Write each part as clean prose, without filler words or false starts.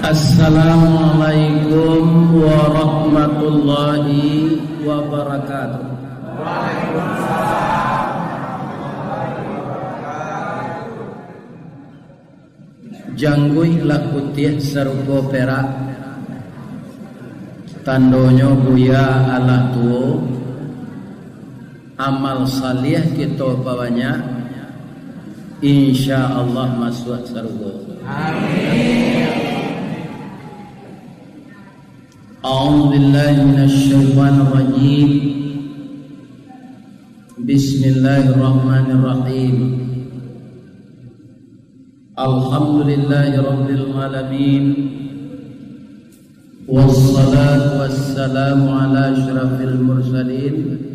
Assalamualaikum warahmatullahi wabarakatuh. Janggui lah putih serupa perak, tandonyo buya ala tuo, amal salih kita bawanya, insya Allah masuk surga. Amin. A'udzu billahi minasyaitonir rajim. Bismillahirrahmanirrahim. Alhamdulillahi rabbil alamin. Wassalatu wassalamu ala asyrafil mursalin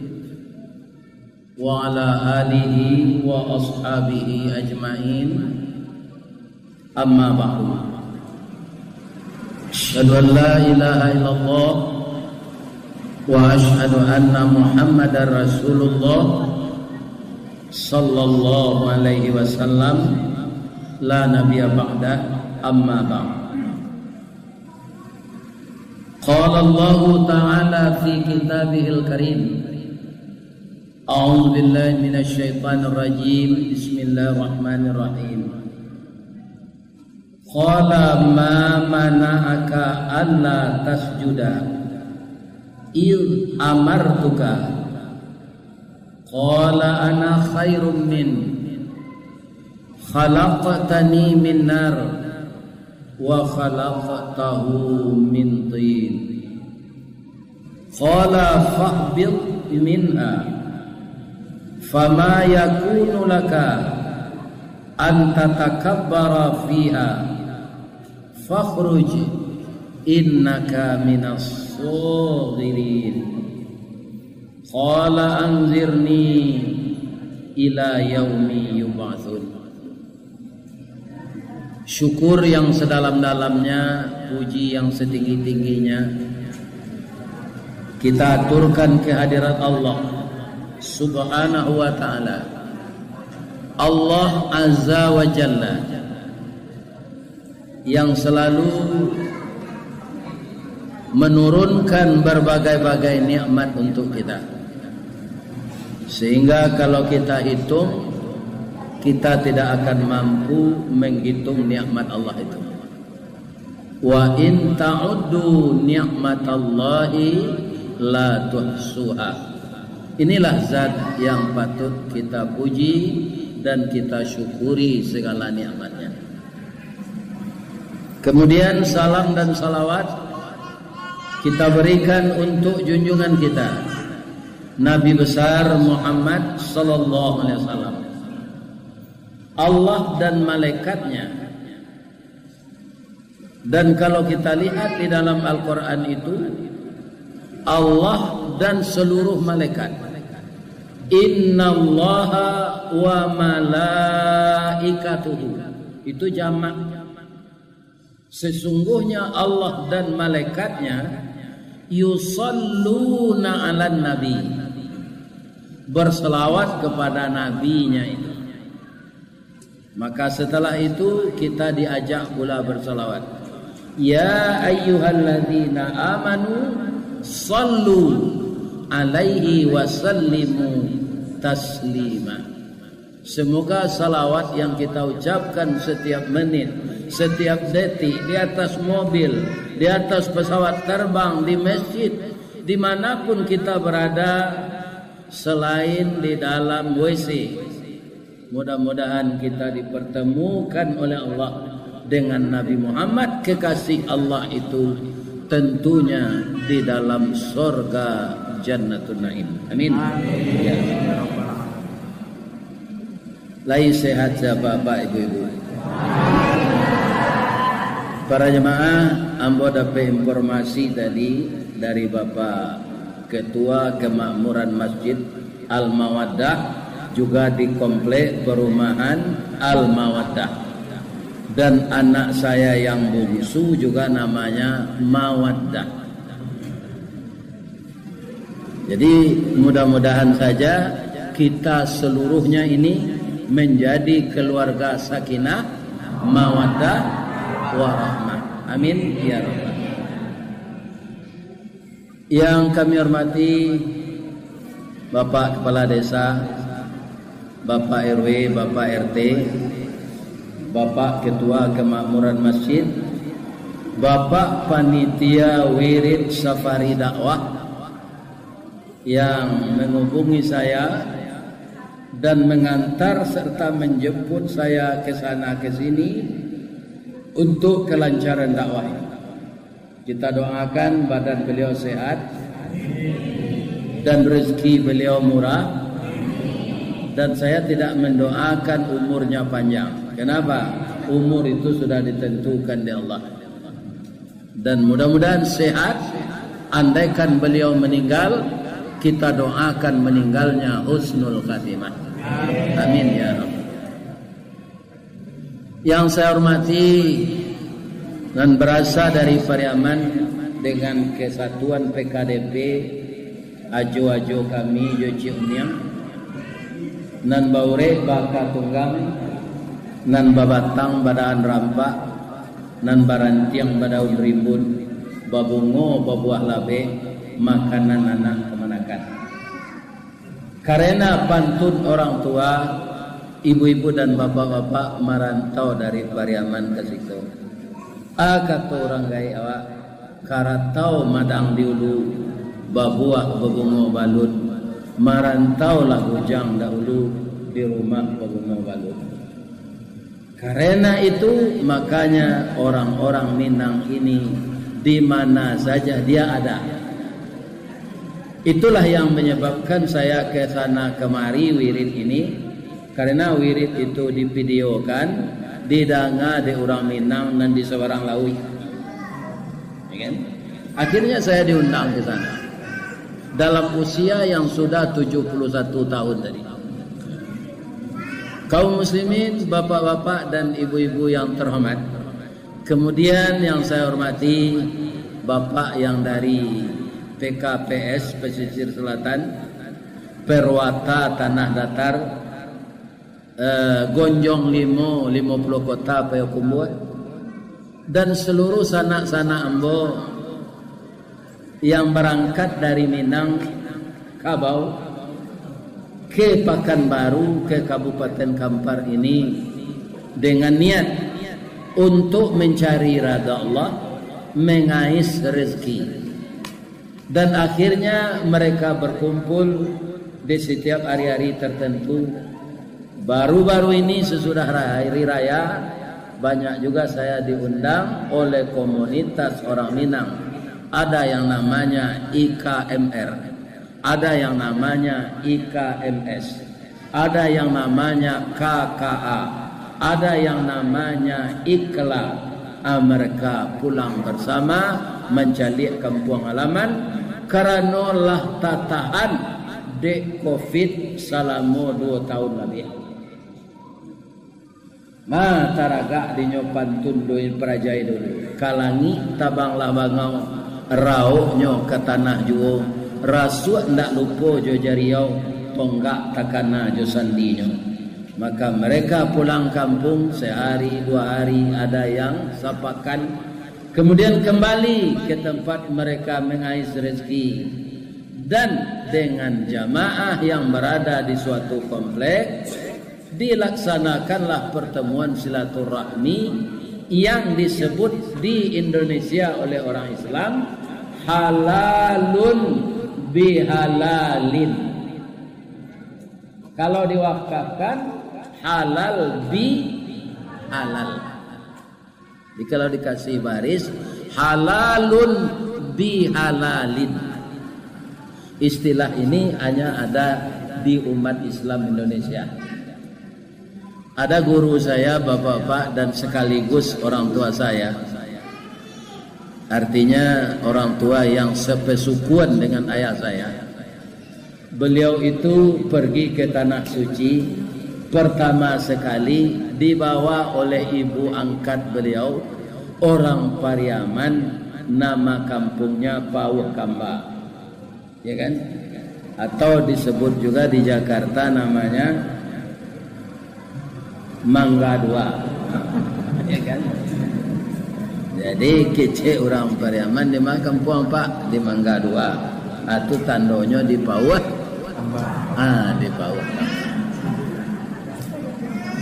wa ala alihi wa ashabihi ajmain. Amma ba'du. Asyhadu an la ilaha illallah wa asyhadu anna Muhammadar Rasulullah sallallahu alaihi wasallam. La nabiyya ba'da, amma ba'd. Qala Allah ta'ala fi kitabihil karim. A'udzu billahi minasy syaithanir rajim. Bismillahirrahmanirrahim. Qala ma mana'aka alla tasjuda id amartuka. Qala ana khairum min khalaqtani min nar wa khalaqtahu min tin. Qala fahbit minha fama yakunu laka an tatakabbara fiha fakhruj innaka minas saghirin. Qala anzirni ila yaumi yub'atsun. Syukur yang sedalam-dalamnya, puji yang setinggi-tingginya kita aturkan kehadirat Allah Subhanahu wa ta'ala, Allah Azza wa Jalla, yang selalu menurunkan berbagai-bagai nikmat untuk kita, sehingga kalau kita hitung kita tidak akan mampu menghitung nikmat Allah itu. Wa in ta'uddu ni'matallahi la tuhsuha. Inilah zat yang patut kita puji dan kita syukuri segala nikmatnya. Kemudian salam dan salawat kita berikan untuk junjungan kita Nabi besar Muhammad sallallahu alaihi wasallam. Allah dan malaikatnya, dan kalau kita lihat di dalam Al-Quran itu Allah dan seluruh malaikat. Innallaha wa malaikatuhu, itu jamak. Sesungguhnya Allah dan malaikatnya yusalluna 'alan nabi, berselawat kepada nabinya itu. Maka setelah itu kita diajak pula berselawat. Ya ayyuhalladzina amanu sallu alaihi wa sallimu taslima. Semoga salawat yang kita ucapkan setiap menit, setiap detik, di atas mobil, di atas pesawat terbang, di masjid, dimanapun kita berada, selain di dalam WC. Mudah-mudahan kita dipertemukan oleh Allah dengan Nabi Muhammad, kekasih Allah itu, tentunya di dalam surga Jannatun Naim. Amin. Ya. Lai sehat Bapak Ibu-ibu. Para jemaah, ambo dapat informasi tadi dari Bapak Ketua Kemakmuran Masjid Al-Mawaddah, juga di komplek perumahan Al-Mawaddah, dan anak saya yang bungsu juga namanya Mawaddah. Jadi mudah-mudahan saja kita seluruhnya ini menjadi keluarga sakinah, mawaddah, warahmah. Amin ya rabbal. Yang kami hormati Bapak Kepala Desa, Bapak RW, Bapak RT, Bapak Ketua Kemakmuran Masjid, Bapak Panitia Wirid Safari Dakwah yang menghubungi saya dan mengantar serta menjemput saya ke sana ke sini untuk kelancaran dakwah. Kita doakan badan beliau sehat dan rezeki beliau murah, dan saya tidak mendoakan umurnya panjang. Kenapa? Umur itu sudah ditentukan di Allah. Dan mudah-mudahan sehat. Andaikan beliau meninggal, kita doakan meninggalnya husnul khatimah. Amin ya Rabb. Yang saya hormati dan berasal dari Pariaman dengan kesatuan PKDP ajo-ajo kami Joci Uniang nan baure baka tunggang nan babatang badaan rampak nan barantiang badaun rimbun babungo babuah labe makanan anak kemanakan. Karena pantun orang tua, ibu-ibu dan bapak-bapak merantau dari Pariaman ke situ. Kata orang gaya awak karatau madang diulu babuah babungo balut, marantau lah bujang dahulu di rumah babungo balut. Karena itu makanya orang-orang Minang ini di mana saja dia ada. Itulah yang menyebabkan saya ke sana kemari wirid ini, karena wirid itu divideokan, didanga di orang Minang dan di sebarang lawi. Ya kan? Akhirnya saya diundang ke sana dalam usia yang sudah 71 tahun tadi. Kaum muslimin, bapak-bapak dan ibu-ibu yang terhormat. Kemudian yang saya hormati bapak yang dari PKPS Pesisir Selatan, Perwata Tanah Datar, Gonjong Limo 50 kota Payakumbuh, dan seluruh sanak-sanak ambo yang berangkat dari Minang Kabau ke Pekanbaru ke Kabupaten Kampar ini dengan niat untuk mencari ridha Allah, mengais rezeki. Dan akhirnya mereka berkumpul di setiap hari-hari tertentu. Baru-baru ini sesudah hari raya banyak juga saya diundang oleh komunitas orang Minang. Ada yang namanya IKMR, ada yang namanya IKMS, ada yang namanya KKA, ada yang namanya IKLA. Mereka pulang bersama mencari kampung halaman karena lah tatahan de COVID selama 2 tahun lebih. Mataraga dinyopan tunduin perajai dulu. Kalangi tabanglah bangau rauhnya ke tanah juo. Rasu ndak lupa jo jariau tonggak takana jo sandinyo. Maka mereka pulang kampung sehari 2 hari, ada yang sapakan, kemudian kembali ke tempat mereka mengais rezeki. Dan dengan jamaah yang berada di suatu komplek dilaksanakanlah pertemuan silaturahmi yang disebut di Indonesia oleh orang Islam halalun bihalalin. Kalau diwakafkan halal bi halal. Jadi kalau dikasih baris halalun bi halalin. Istilah ini hanya ada di umat Islam Indonesia. Ada guru saya, bapak-bapak, dan sekaligus orang tua saya. Artinya orang tua yang sepesukuan dengan ayah saya. Beliau itu pergi ke Tanah Suci pertama sekali dibawa oleh ibu angkat beliau, orang Pariaman, nama kampungnya Pauh Kamba, ya kan? Atau disebut juga di Jakarta namanya Mangga Dua, ya kan? Jadi kecil orang Pariaman di mana kampung Pak di Mangga 2. Atu tandonyo di Pauh. Di Pauh.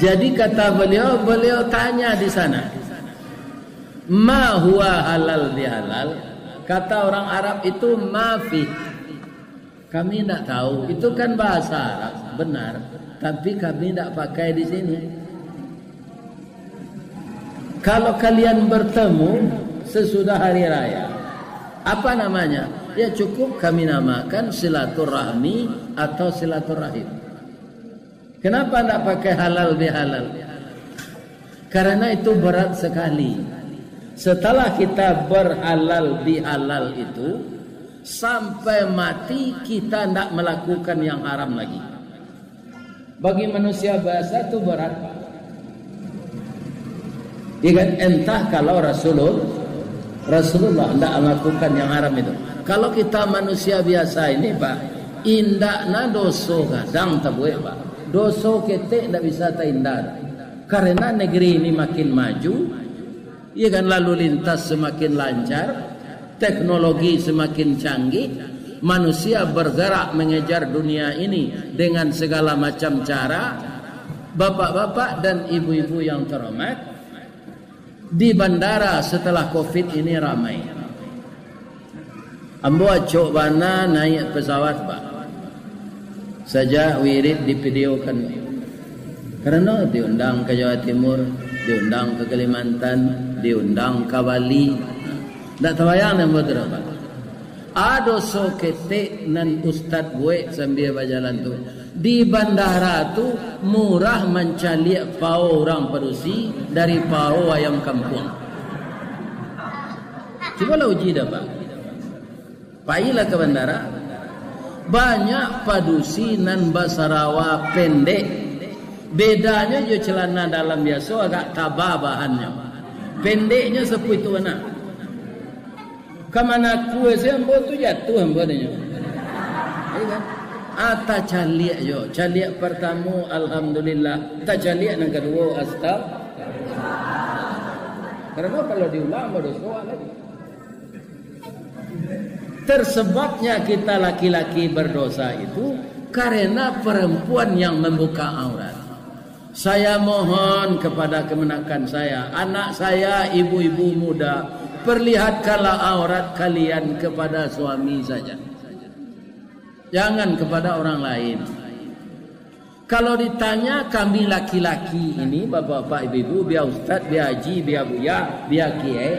Jadi kata beliau tanya di sana. Ma huwa halal bihalal? Kata orang Arab itu mafi. Kami tidak tahu. Itu kan bahasa Arab, benar. Tapi kami tidak pakai di sini. Kalau kalian bertemu sesudah hari raya, apa namanya? Ya cukup kami namakan silaturahmi atau silaturahim. Kenapa tidak pakai halal bihalal? Karena itu berat sekali. Setelah kita berhalal bihalal itu, sampai mati kita tidak melakukan yang haram lagi. Bagi manusia biasa itu berat. Entah kalau Rasulullah tidak melakukan yang haram itu. Kalau kita manusia biasa ini Pak, indakna doso kadang tabuh Pak. Doso kita tidak bisa terhindar. Karena negeri ini makin maju, ya kan, lalu lintas semakin lancar, teknologi semakin canggih, manusia bergerak mengejar dunia ini dengan segala macam cara. Bapak-bapak dan ibu-ibu yang terhormat, di bandara setelah Covid ini ramai. Ambo acok bana naik pesawat Pak. Saja wirid divideokan. Karena diundang ke Jawa Timur, diundang ke Kalimantan, diundang ke Bali. Tak tabayang yang betul Pak. Ado so ketek nan ustad gue sambil berjalan tu. Di bandara tu murah mencaliak pao orang Padusi dari pao ayam kampung. Cubalah uji dah Pak. Pailah ke bandara. Banyak Padusi nan basarawa pendek. Bedanya je celana dalam biasa agak tabah bahannya. Pendeknya sepuh itu mana? Kamana kue saya ambo tu jatuh ambo nya. Iya. Ata caliak yo. Caliak pertama alhamdulillah. Tak caliak yang kedua Karena kalau diulang berdosa lagi. Tersebabnya kita laki-laki berdosa itu karena perempuan yang membuka aurat. Saya mohon kepada kemenakan saya, anak saya, ibu-ibu muda, perlihatkanlah aurat kalian kepada suami saja. Jangan kepada orang lain. Kalau ditanya kami laki-laki ini, bapak-bapak, ibu-ibu, biar ustaz, biar haji, biar buya, biar kiai,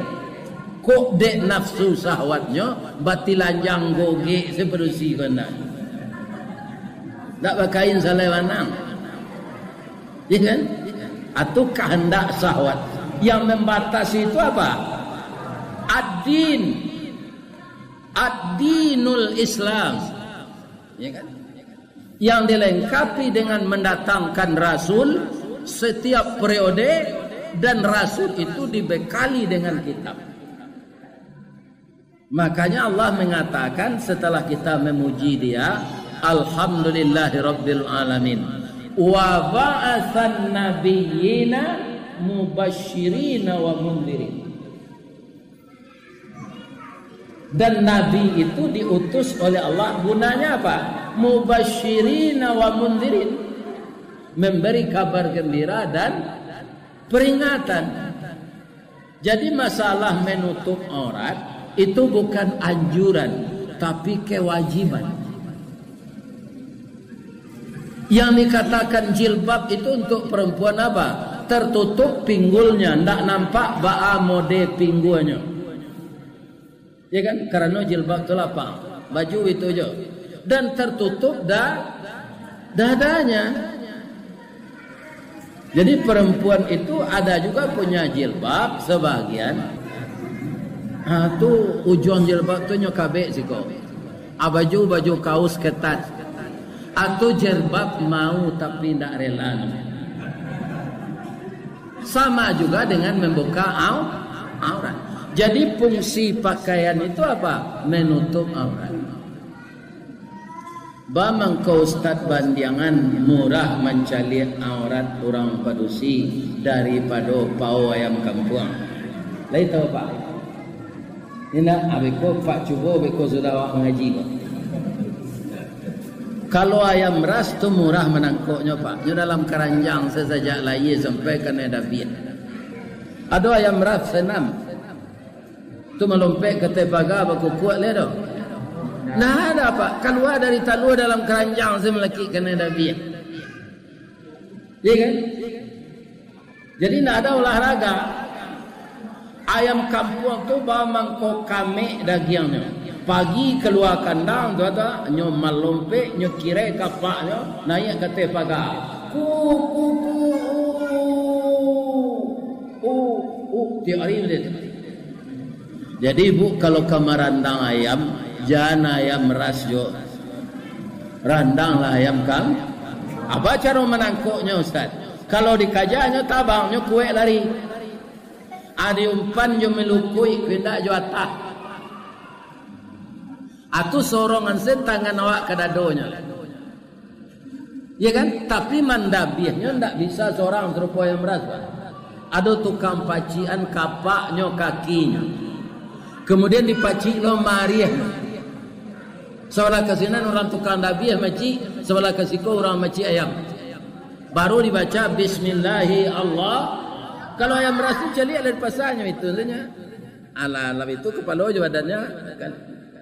kok dek nafsu sahwatnya batilanjang goge seperusi kena. Tak pakain salai wanang. Ya kan? Atau kehendak sahwat. Yang membatasi itu apa? Ad-din. Ad-dinul Islam. Ya kan? Yang dilengkapi dengan mendatangkan Rasul setiap periode, dan Rasul itu dibekali dengan kitab. Makanya Allah mengatakan setelah kita memuji Dia, alhamdulillahirabbil alamin, wa ba'atsan nabiyyina mubasysyirina wa mundhirin. Dan nabi itu diutus oleh Allah, gunanya apa? Mubasysyirina wa mundhirin, memberi kabar gembira dan peringatan. Jadi masalah menutup aurat itu bukan anjuran, tapi kewajiban. Yang dikatakan jilbab itu untuk perempuan apa? Tertutup pinggulnya, tidak nampak ba'a mode pinggulnya. Ya kan? Karena jilbab itu lapang, baju itu aja. Dan tertutup dadanya. Jadi perempuan itu ada juga punya jilbab sebagian. Tu ujung jilbab tu nyokabek sih kok. Baju kaos ketat. Atau jilbab mau tapi tidak rela. Sama juga dengan membuka aurat. Jadi fungsi pakaian itu apa? Menutup aurat. Bamang kau ustad bandiangan murah mencaliak aurat orang Padusi daripada pau ayam kampung. Lain tahu Pak. Ini abiko Pak cuba abiko sudah awak mengaji kok. Kalau ayam ras tu murah menangkuknya Pak. Dia dalam keranjang sejak lahir sampai kena dabiah. Ada ayam ras senam. Tu melompek ke tepaga baku kuat le dah. Nah ada Pak. Keluar dari talua dalam keranjang semelaki kena dabiah. Ya kan? Jadi tidak ada olahraga. Ayam kampung tu bawa mangkok kame dagingnya. Pagi keluar kandang tu ada nyo malompek nyo kira kapaknya naik ke tepaga. Ku tiap hari begitu. Jadi Bu kalau ke merandang ayam jangan ayam ras jo. Randanglah ayam kam. Apa cara menangkuknya Ustaz? Kalau dikajanya tabangnya kue lari. Ada umpan jo melukui pindah jo atas. Atau sorongan tangan awak ke dadonya. Ya kan? Tapi mandabiahnya tidak bisa seorang serupa yang beras. Ada tukang pacian kapaknya kakinya. Kemudian dipacik lo mariah. Sebelah kesinan orang tukang dabiah maci, sebelah kesiko orang maci ayam. Baru dibaca Bismillahi Allah. Kalau ayam beras itu celi ada pasarnya itu sebenarnya. Alam itu kepala je badannya kan.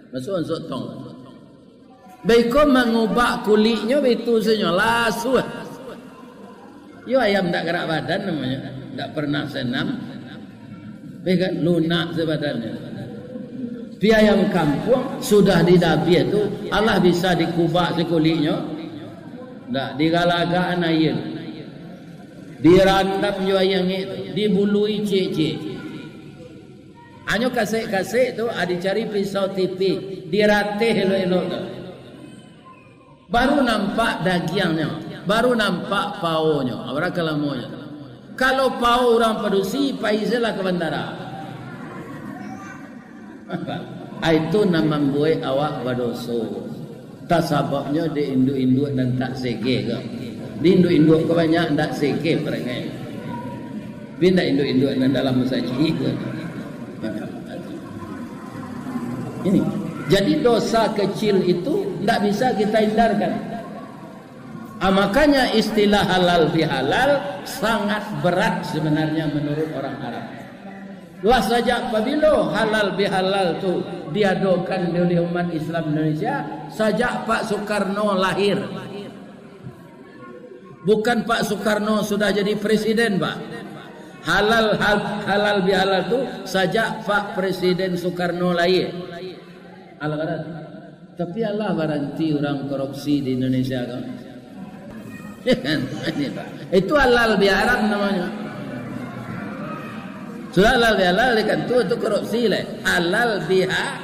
Masuk tong. Baiko mengubah kulitnya itu senyum lasu. Yo ayam tak gerak badan namanya, tak pernah senam. Baik lunak sebadannya. Pi ayam kampung sudah didabiah tu Allah bisa dikubah sekulitnya. Tak digalagaan ayam. Dirandam yo ayam itu, dibului cek-cek. Hanya kasih-kasih tu ada cari pisau tipi, diratih elok-elok tu. Baru nampak dagingnya, baru nampak paunya, apa kelamunya. Kalau pau orang produksi, paiselah ke bandara. Itu nama membuat awak berdosa. Tak sababnya di induk-induk dan tak sege ke. Di induk-induk kebanyakan tak sege mereka. Pindah induk-induk dan dalam masjid ke. Ini jadi dosa kecil itu tidak bisa kita hindarkan. Makanya istilah halal bihalal sangat berat sebenarnya menurut orang Arab. Lah saja apabila halal bihalal itu diadakan oleh umat Islam Indonesia sejak Pak Soekarno lahir. Bukan Pak Soekarno sudah jadi presiden Pak. Halal bihalal itu sejak Pak Presiden Soekarno lahir. Tapi Allah baranti orang korupsi di Indonesia kan. Itu halal bihalal namanya. Sudah halal bihalal kan itu korupsi lah. Halal bihalal.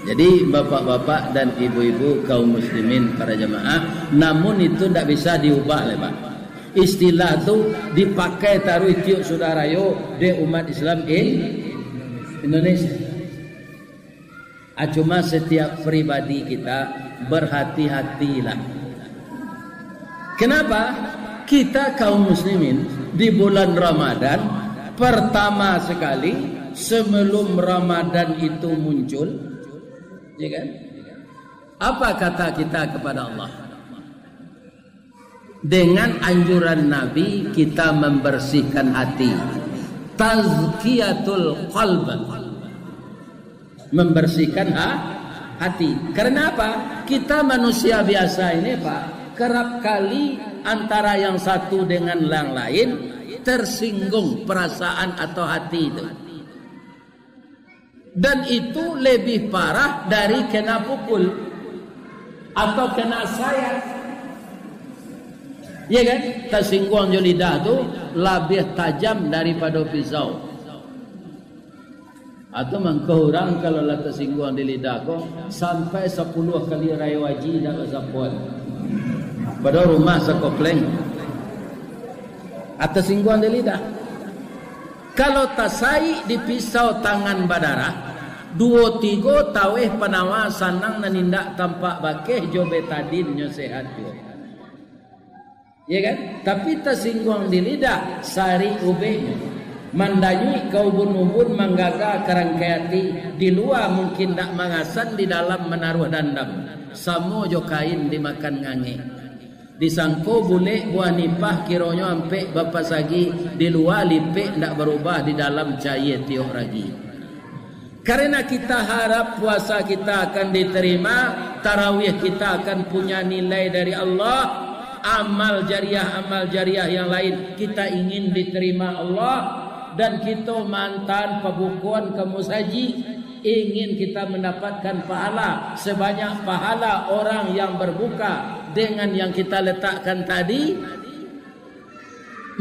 Jadi bapak-bapak dan ibu-ibu kaum muslimin para jemaah, namun itu tidak bisa diubah oleh Pak. Istilah itu dipakai taruh tiuk saudara yo di umat Islam Indonesia. Cuma setiap pribadi kita berhati-hatilah. Kenapa? Kita kaum muslimin di bulan Ramadan pertama sekali sebelum Ramadan itu muncul. Ya kan? Apa kata kita kepada Allah? Dengan anjuran Nabi kita membersihkan hati. Tazkiyatul qalb. Membersihkan hati. Karena apa? Kita manusia biasa ini Pak, kerap kali antara yang satu dengan yang lain tersinggung perasaan atau hati itu. Dan itu lebih parah dari kena pukul atau kena sayat. Ya kan? Tersinggung je lidah tu lebih tajam daripada pisau. Atau mangkau orang kalau lah tersinggung di lidah ko sampai 10 kali raya wajib dah kesapuan. Pada rumah sekopleng. Atau tersinggung di lidah. Kalau tasai di pisau tangan badara, 2-3 taweh penawa sanang nanindak tampak bakeh jo betadin nyo sehat jo. Ya kan? Tapi tersinggung di lidah sari ubehnya. Mandanyui ke ubun-ubun manggaga kerangkayati di luar mungkin tak mangasan di dalam menaruh dandam. Samo jo kain dimakan ngange. Disangko bule buah nipah kironyo ampe bapa sagi di luar lipek ndak berubah di dalam cahaya tiok ragi. Karena kita harap puasa kita akan diterima, tarawih kita akan punya nilai dari Allah. Amal jariah yang lain kita ingin diterima Allah, dan kita mantan pembukuan ke musaji ingin kita mendapatkan pahala sebanyak pahala orang yang berbuka dengan yang kita letakkan tadi,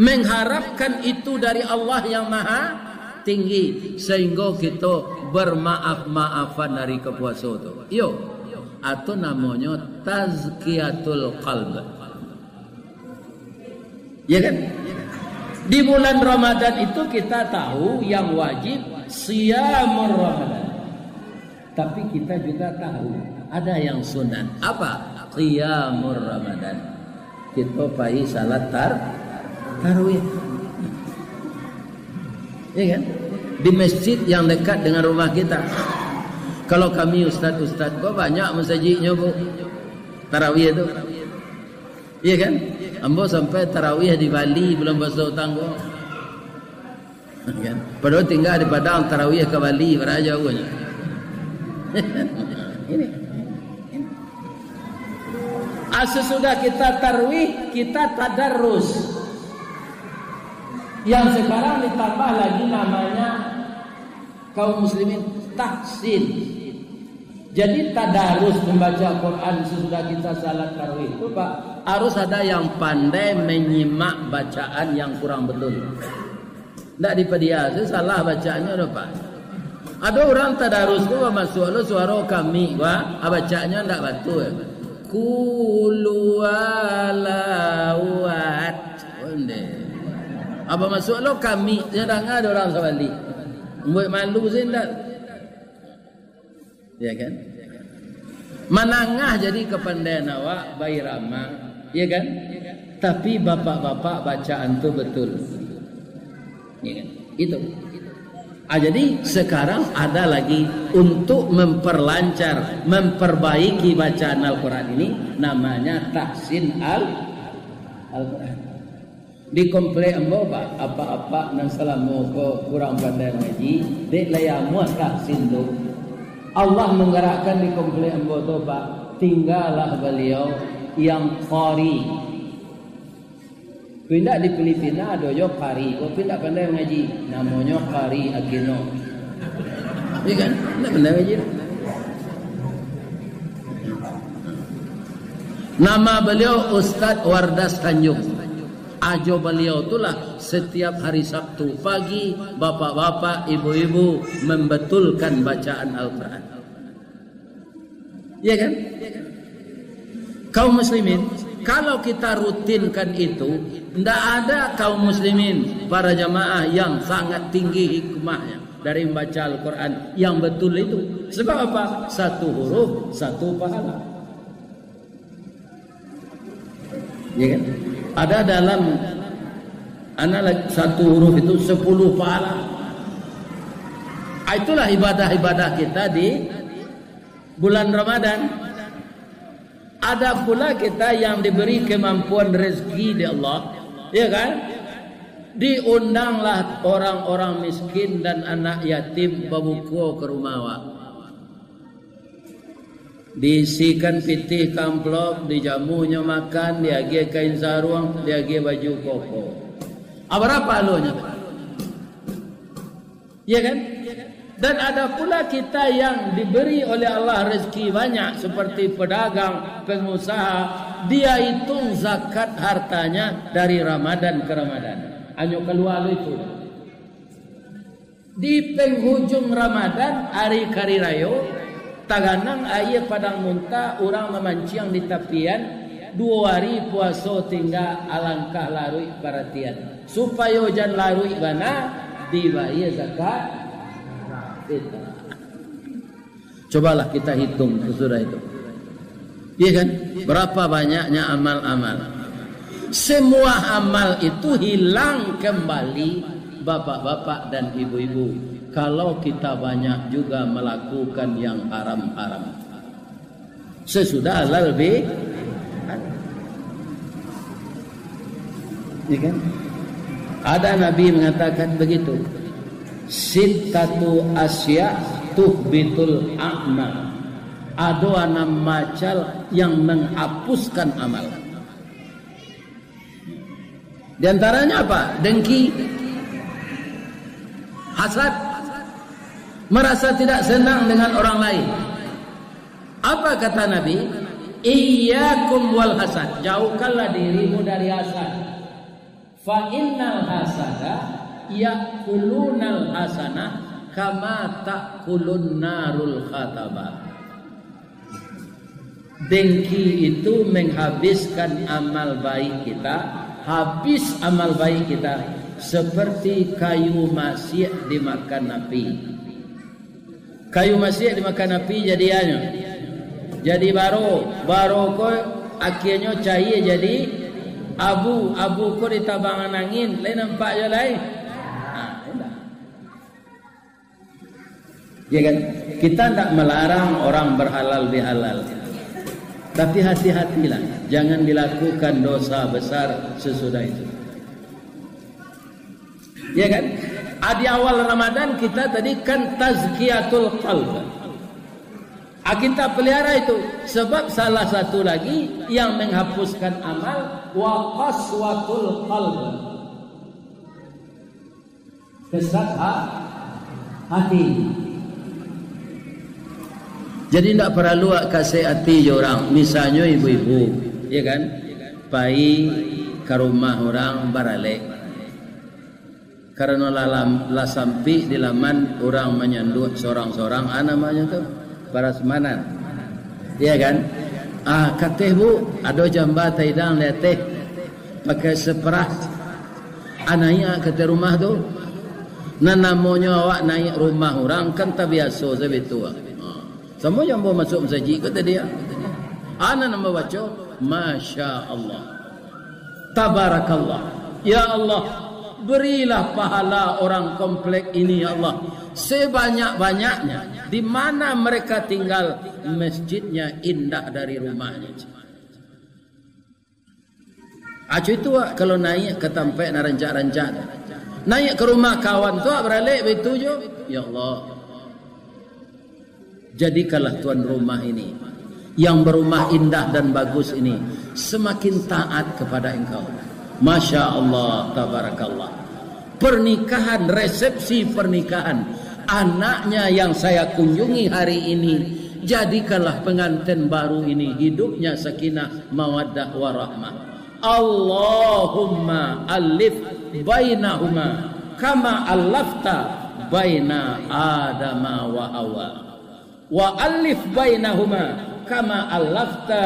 mengharapkan itu dari Allah yang maha tinggi, sehingga kita bermaaf-maafan dari kepuasa itu. Yo, atau namanya tazkiyatul qalb. Ya kan? Di bulan Ramadan itu kita tahu yang wajib siyamur Ramadan. Tapi kita juga tahu ada yang sunat. Apa? Qiyamur Ramadan. Kita pai salat tarawih. Ya kan? Di masjid yang dekat dengan rumah kita. Kalau kami ustaz-ustaz kok banyak masjidnya Bu. Tarawih itu. Iya kan? Ambo sampai tarawih di Bali belum basuh tanggo. Kan? Padahal tinggal di Padang, tarawih ke Bali berapa jauhnya? Ini. Sesudah kita tarawih, kita tadarrus. Yang sekarang ditambah lagi namanya kaum muslimin tahsin. Jadi tadarus membaca Quran sesudah kita salat tarawih itu Pak, harus ada yang pandai menyimak bacaan yang kurang betul. Tidak dipediasi salah bacaannya ada Pak. Ada orang tadarus itu masuk lo suara kami, wah bacaannya tidak betul. Kulu alawat. Apa masuk lo kami? Jangan ada orang Sabali. Buat malu sih tidak. Ya kan? Menangah jadi kepandaian awak bayi ramah, ya kan? Tapi bapak-bapak bacaan tu betul, ya kan? Itu. Jadi sekarang ada lagi untuk memperlancar, memperbaiki bacaan Al-Quran ini, namanya tahsin Al-Quran. Di komplek ambo apa-apa nang selama ko kurang pandai ngaji, dek layamu tahsin tu. Allah menggerakkan di komplek ambo tu Pak, tinggallah beliau yang qari. Pindah di Filipina ada yo qari, kok pindah pandai ngaji, namanya Qari Aquino. Iya kan? Tidak pandai ngaji. Nama beliau Ustaz Wardas Tanjung. Ajo beliau itulah setiap hari Sabtu pagi bapak-bapak, ibu-ibu membetulkan bacaan Al-Quran. Ya kan? Kaum muslimin, kalau kita rutinkan itu, tidak ada kaum muslimin para jamaah yang sangat tinggi hikmahnya dari membaca Al-Quran yang betul itu. Sebab apa? Satu huruf, satu pahala. Ya kan? Ada dalam satu huruf itu 10 pahala. Itulah ibadah-ibadah kita di bulan Ramadan. Ada pula kita yang diberi kemampuan rezeki di Allah, ya kan? Diundanglah orang-orang miskin dan anak yatim berbuka ke rumah awak. Diisikan pitih kamplop, dijamunya makan, diagi kain sarung, diagi baju koko. Berapa alonya? Ya kan? Dan ada pula kita yang diberi oleh Allah rezeki banyak seperti pedagang, pengusaha, dia hitung zakat hartanya dari Ramadan ke Ramadan. Hanya keluar itu. Di penghujung Ramadan, hari Kari Raya, taganang ayah padang muntah, orang memancing di tepian, 2 hari puasa tinggal alangkah larui perhatian. Supaya hujan larui bana, dibayar zakat. Cobalah kita hitung sesudah itu. Iya kan? Berapa banyaknya amal-amal. semua amal itu hilang kembali, bapak-bapak dan ibu-ibu, kalau kita banyak juga melakukan yang haram-haram. Sesudah halal lebih, ya kan? Ada Nabi mengatakan begitu, sittatu asya tuhbitul a'mal. Ada 6 macal yang menghapuskan amal. Di antaranya apa? Dengki, hasad, merasa tidak senang dengan orang lain. Apa kata Nabi? Iyyakum wal hasad. Jauhkanlah dirimu dari hasad. Fa innal hasada ya'kulunal hasanah kama ta'kulun narul khatabah. Dengki itu menghabiskan amal baik kita, habis amal baik kita seperti kayu masyik dimakan api. Kayu masyik dimakan api jadiannya jadi baro ko akhirnya cahaya jadi abu ko ditabangan angin, lain nampak je lain. Ya kan? Kita tidak melarang orang berhalal bihalal, tapi hati-hatilah, jangan dilakukan dosa besar sesudah itu. Ya kan? Di awal Ramadan kita tadi kan tazkiyatul qalb. Kita pelihara itu, sebab salah satu lagi yang menghapuskan amal wa qaswatul qalb. Kesat hati. Jadi tidak perlu kasih hati orang. Misalnya ibu-ibu, ya kan, pai ke rumah orang baralek, karena la sampai di laman orang menyandut seorang-seorang, namanya tuh parasmanan, ya kan? Kateh bu, ada jamba taidang lihat teh pakai seperah, anaknya ke rumah tu, namanya awak naik rumah orang kan tak biasa sebetul. Semua yang mau masuk masjid kata dia. Ana nama baca, Masya Allah, Tabarakallah, ya Allah, berilah pahala orang komplek ini ya Allah sebanyak-banyaknya. Di mana mereka tinggal, masjidnya indah dari rumahnya. Acu itu kalau naik ke tempat rancak-rancak, naik ke rumah kawan tu beralik begitu je. Ya Allah, jadikanlah tuan rumah ini, yang berumah indah dan bagus ini, semakin taat kepada Engkau. Masya Allah, Tabarakallah. Pernikahan, resepsi pernikahan anaknya yang saya kunjungi hari ini, jadikanlah pengantin baru ini hidupnya sakinah, mawaddah, warahmah. Allahumma alif bainahuma kama alafta baina Adama wa Hawa, wa alif bainahuma kama alafta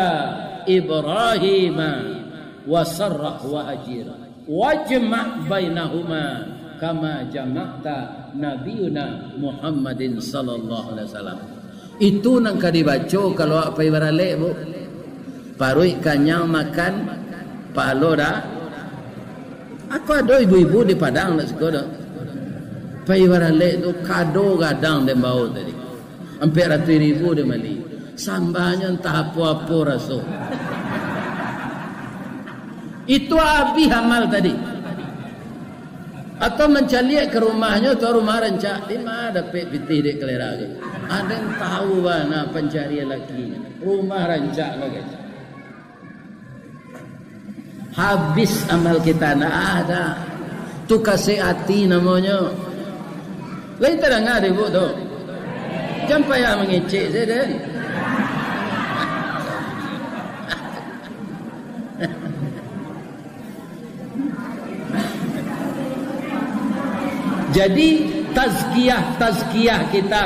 Ibrahima wa Sarrah wa Hajir, wajma' bainahuma kama jama'ta nabiyuna Muhammadin sallallahu alaihi wasallam. Itu nang dibaca kalau apa ibarale bu, parui kanyang makan palo dah. Aku ada ibu-ibu di Padang nak sekolah, apa ibarale tu kado gadang dem bau tadi, hampir 100,000 dia beli. Sambanya entah apa-apa rasa. Itu habis amal tadi. Atau mencaliak ke rumahnya, atau rumah rancak, di mana dapat pitih dek kelera ke? Ada yang tahu mana pencarian laki, rumah rancak lagi. Habis amal kita, nak ada. Tu kasih hati namanya. Lain tak dengar ibu tu. Jangan payah mengecek saya deh. Jadi tazkiyah kita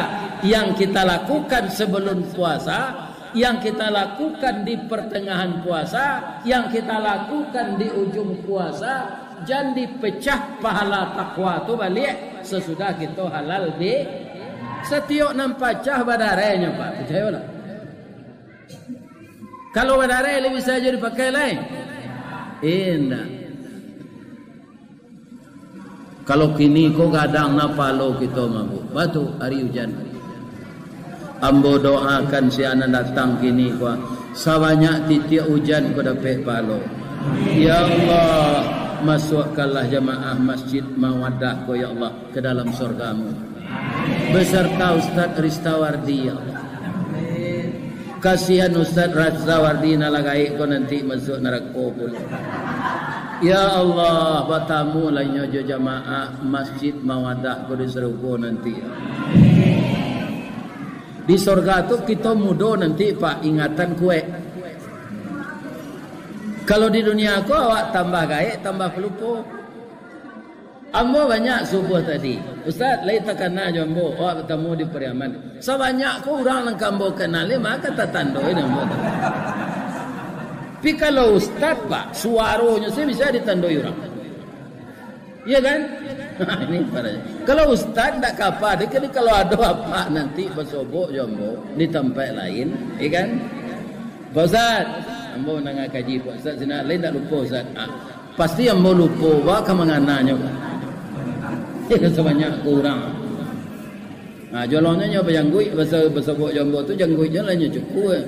yang kita lakukan sebelum puasa, yang kita lakukan di pertengahan puasa, yang kita lakukan di ujung puasa, jangan dipecah pahala takwa tu balik sesudah kita halal di setiap nampacah badarenya Pak, percayalah. Kalau badare lebih bisa jadi pakai lain. Indah. Kalau kini ko kadang napalo kita mabu. Batu hari hujan. Ambo doakan si anak datang kini ko. Sabanyak titik hujan ko dapat palo. Ya Allah, masukkanlah jamaah Masjid Mawaddah ko ya Allah ke dalam surgamu. Beserta Ustaz Ristawardi ya Allah. Kasihan Ustaz Ristawardi nalagai ko nanti masuk neraka pula. Ya Allah, batamu lainnya jo jamaah Masjid Mawaddah ko diseruko nanti. Di surga tu kita mudo nanti Pak ingatan kue. Kalau di dunia aku awak tambah gaik, tambah pelupo. Ambo banyak subuh tadi. Ustaz, lain takana jo ambo awak bertemu di Periaman. Sebanyak ko orang nang kambo kenali maka tatandoi ambo. Tapi kalau Ustaz Pak, suaranya saya bisa ditandoi orang. Iya kan? Ini parahnya. Kalau Ustaz tak kapal, dia kalau ada apa nanti bersobok jombo di tempat lain, iya kan? Pak Ustaz, ambo nang kaji Pak Ustaz sina lain tak lupa Ustaz. Pasti ambo lupa wa ka mangananya. Ya sebanyak kurang. Jolonnya nyoba janggui bersobok jombo tu janggui je lainnya cukup.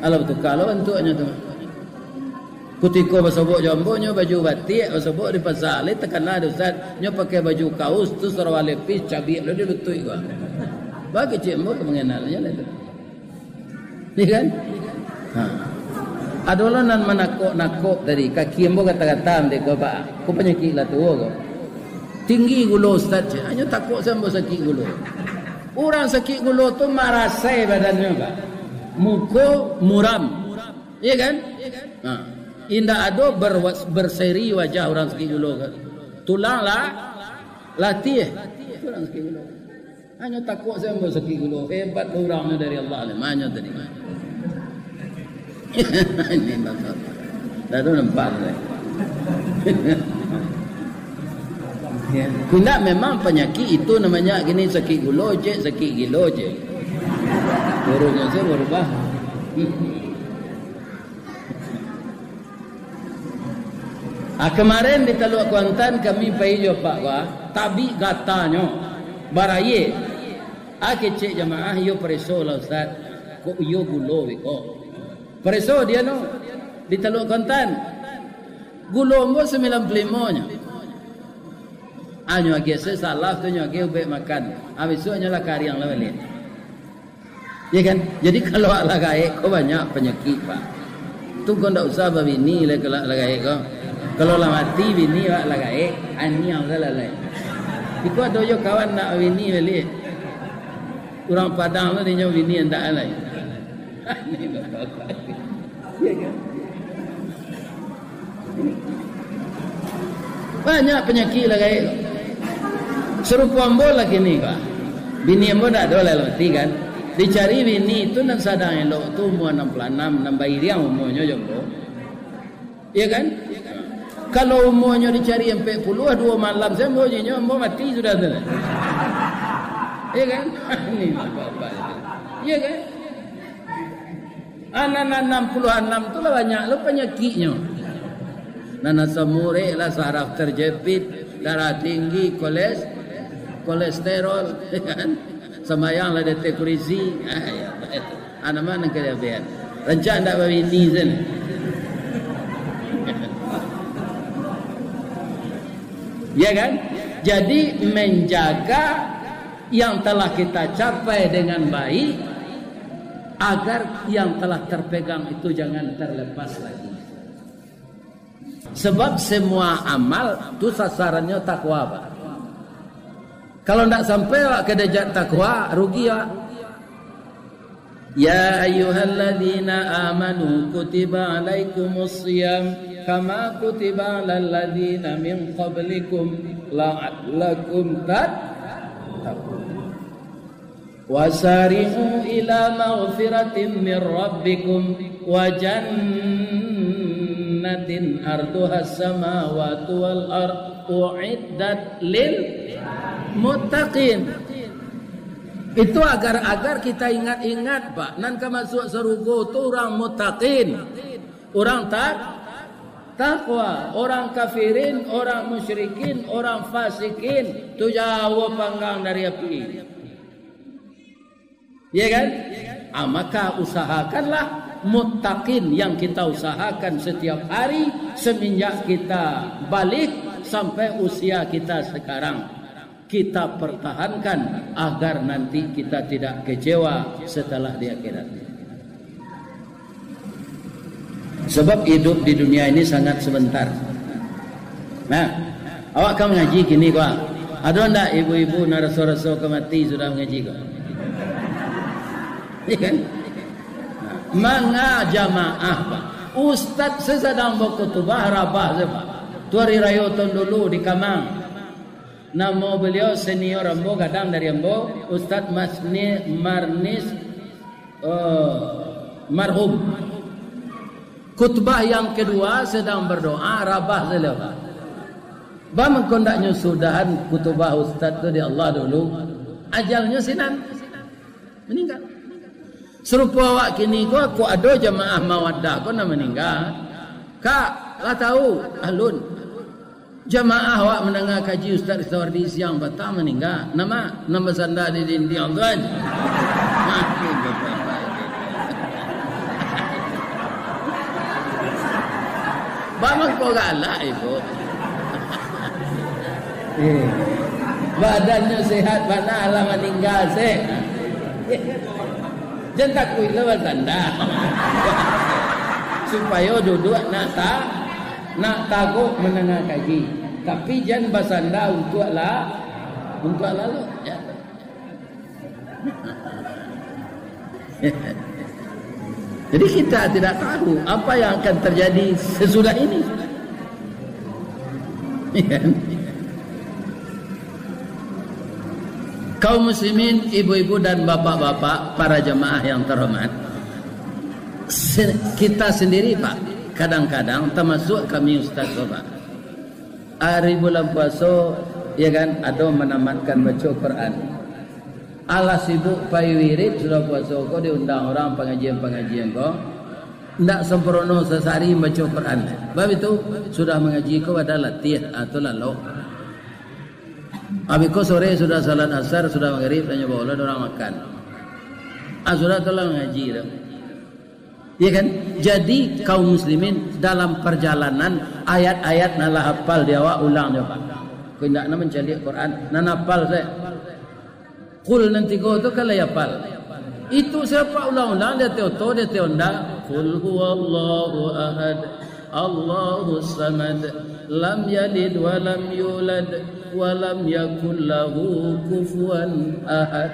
Alah betul kalau bentuknya tu. Ketika bersobok jombonya baju batik, bersobok di pasar lain tekanlah ada Ustaz, nyo pakai baju kaos tu sarawal lepis cabik lo dia lutut gua. Bagi cik mo mengenalnya lah tu. Ni kan? Adolah nan menakok tadi kaki mo kata-kata amde ko ba. Ko penyakit lah tu ko. Tinggi gulo Ustaz, hanya takut sambo sakit gulo. Orang sakit gulo tu marasai badannya Pak. Muko muram. Iya kan? Indah ado berseri wajah orang sakit gulo kan. Tulanglah latih orang sakit gulo. Hanya takut saya mau sakit gulo. Hebat orangnya dari Allah ni. Mana tadi? Ini bapak. Dah tu nampak dah. Ya. Tidak memang penyakit itu namanya gini sakit gulo je, sakit gilo je. Gurunya saya berubah. Kemarin di Teluk Kuantan kami pergi Pak Wah, tabi gatanya baraye. Kecik jamaah yo preso lah Ustaz. Kok yo gulo ko. Preso dia no di Teluk Kuantan. Gulo mo 95-nya. Anyo age salah tu nyo age ubek makan. Besoknya lah kariang lah balik. Ya kan? Jadi kalau ala gaek kau banyak penyakit Pak. Tu kau tak usah berbini lah kalau ala gaek kau. Kalau lah mati bini ala gaek, aniang lah lah. Iku ada yo kawan nak bini balik. Orang Padang lah dia bini hendak alai. Ini bapak. Ya kan? Banyak penyakit lah gaek. Serupa ambo lah kini Pak. Bini ambo tak ada lah mati kan. Dicari bini itu dan sadang elok tu umur 66 nambah iriang umurnya jombo. Iya kan? Kalau umurnya dicari sampai 40 2 malam saya mau jinyo mau mati sudah tu. Iya kan? Ini apa-apa. Iya kan? Anak 66 tu lah banyak lah penyakitnya. Nana samure lah saraf terjepit, darah tinggi, kolesterol, kan? Sembayang lah detek kurisi. Anak mana kelebihan? Rencana tak berbini sana. Ya kan? Jadi menjaga yang telah kita capai dengan baik agar yang telah terpegang itu jangan terlepas lagi. Sebab semua amal itu sasarannya takwa Pak. Kalau tidak sampai ke derajat takwa, rugi ya. Ya ayyuhalladzina amanu kutiba alaikumusiyam kama kutiba alal ladzina min qablikum la'allakum tattaqun. Wasari'u ila maghfiratin min rabbikum wa jannatin arduha as-samawati wal ardu uiddat lil muttaqin. Itu agar kita ingat-ingat Pak, nan ka masuk surga tu orang muttaqin. Orang Takwa. Orang kafirin, orang musyrikin, orang fasikin tu jauh panggang dari api. Ya kan? Maka usahakanlah muttaqin yang kita usahakan setiap hari semenjak kita balik sampai usia kita sekarang. Kita pertahankan agar nanti kita tidak kecewa setelah di akhirat. Sebab hidup di dunia ini sangat sebentar. Nah, awak kan mengaji kini kau. Ada ndak ibu-ibu naraso-raso kemati sudah mengaji kau? Iya kan? Manga jamaah pak. Ustaz sesedang berkhutbah rabah sebab. Tuari rayo tahun dulu di Kamang. Nama beliau senior ambo kadang dari ambo Ustaz Marnis marhum. Khutbah yang kedua sedang berdoa rabah selepas. Bang kondaknya sudahan khutbah ustaz tu di Allah dulu. Ajalnya sinan meninggal. Serupa awak kini ko ada jamaah mawaddah ko nak meninggal. Kak, lah tahu alun. Jamaah awak mendengar kaji ustaz Sawardi siang petang meninggal. Nama sanda di dinding Allah. Mati bapak. Bang kau galak ibu. Badannya sehat mana alam meninggal sih. Jangan takut lawan tanda. Supaya duduk nak takut menengah kaji. Tapi jangan basanda untuk lalu. Ya. Jadi kita tidak tahu apa yang akan terjadi sesudah ini. Kaum muslimin, ibu-ibu dan bapak-bapak, para jemaah yang terhormat, kita sendiri Pak, kadang-kadang termasuk kami Ustaz Bapak, hari bulan puasa ya kan, ada menamatkan baca Quran. Allah sibuk pai wirid sudah puasa kau diundang orang pengajian kau ndak sempurna sesari baca Quran. Sebab itu sudah mengaji kau ada latihan atau lalu. Habis kau sore sudah salat asar sudah maghrib tanya bawa orang makan. Sudah telah mengaji dah. Ya kan? Jadi kaum muslimin dalam perjalanan ayat-ayat nalah hafal dia awak ulang dia Pak. Kau ndak nak mencari Quran, nan hafal saya. Kul nanti kau tu kalau hafal. Itu siapa ulang-ulang dia teoto dia teonda. Kul huwallahu ahad. Allahus samad. Lam yalid wa lam yulad wa lam yakul lahu kufuwan ahad.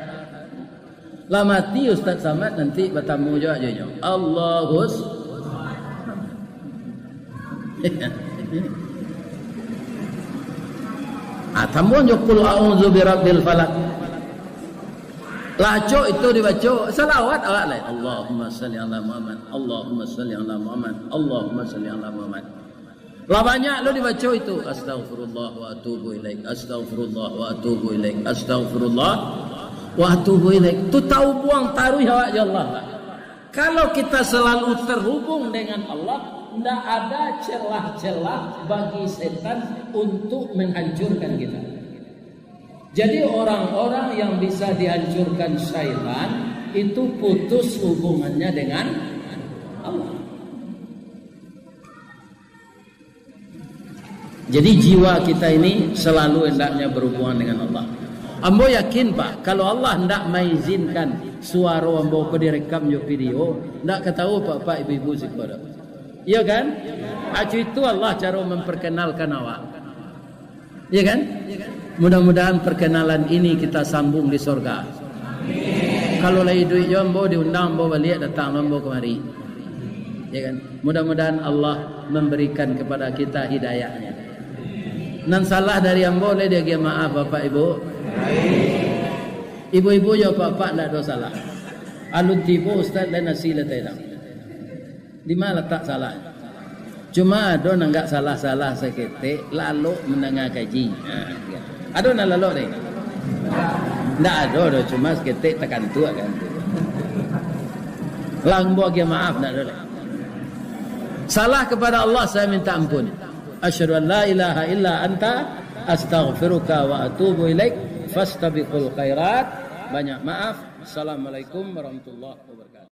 Lah mati Ustaz Samad nanti bertamu juga aja. Allahus tamu jo qul a'udzu birabbil falaq. Laco itu dibaca salawat awak lain. Allahumma salli ala Muhammad. Allahumma salli ala Muhammad. Allahumma salli ala Muhammad. Lah banyak lo dibaca itu. Astaghfirullah wa atubu ilaik. Astaghfirullah wa atubu ilaik. Astaghfirullah wa atubu ilaik. Tu tahu buang taruh awak ya Allah. Kalau kita selalu terhubung dengan Allah, tidak ada celah-celah bagi setan untuk menghancurkan kita. Jadi orang-orang yang bisa dihancurkan syaitan itu putus hubungannya dengan Allah. Jadi jiwa kita ini selalu hendaknya berhubungan dengan Allah. Ambo yakin Pak, kalau Allah hendak mengizinkan suara ambo ko direkam yo video, hendak ketahu Pak ibu-ibu sekolah. Iya kan? Acu itu Allah cara memperkenalkan awak. Iya kan? Mudah-mudahan perkenalan ini kita sambung di surga. Kalau lagi duit ambo diundang ambo balik datang ambo kemari. Ya kan? Mudah-mudahan Allah memberikan kepada kita hidayahnya. Nan salah dari ambo le dia maaf Bapak Ibu. Ibu-ibu ya Bapak tidak ada salah. Alun tipu Ustaz dan nasilah tidak. Di mana letak salah? Cuma ada enggak salah-salah sekete lalu mendengar kaji. Ada nak lalu ni? Tak ada, cuma sekete tekan tu kan. Lang buat dia maaf nak ada. Salah kepada Allah saya minta ampun. Asyhadu an la ilaha illa anta astaghfiruka wa atubu ilaik. Fastabiqul khairat. Banyak maaf. Assalamualaikum warahmatullahi wabarakatuh.